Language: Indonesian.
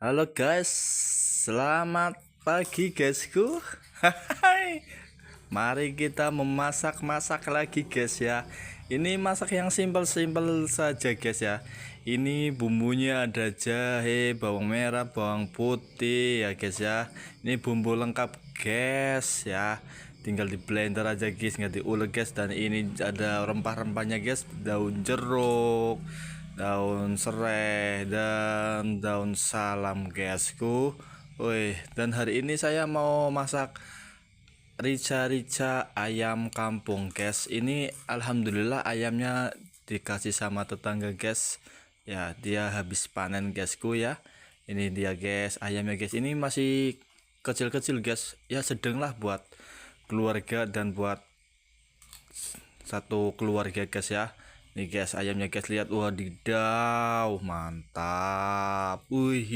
Halo guys, selamat pagi guysku. Hai, mari kita memasak-masak lagi guys ya. Ini masak yang simpel-simpel saja guys ya. Ini bumbunya ada jahe, bawang merah, bawang putih ya guys ya. Ini bumbu lengkap guys ya. Tinggal di blender aja guys, nggak diulek guys. Dan ini ada rempah-rempahnya guys, daun jeruk, daun serai, dan daun salam guysku. Woi, dan hari ini saya mau masak rica-rica ayam kampung guys. Ini alhamdulillah ayamnya dikasih sama tetangga guys. Ya, dia habis panen guysku ya. Ini dia guys, ayamnya guys. Ini masih kecil-kecil guys. Ya sedang lah buat keluarga dan buat satu keluarga guys ya. Nih guys, ayamnya guys, lihat, wadidaw, mantap. Wih,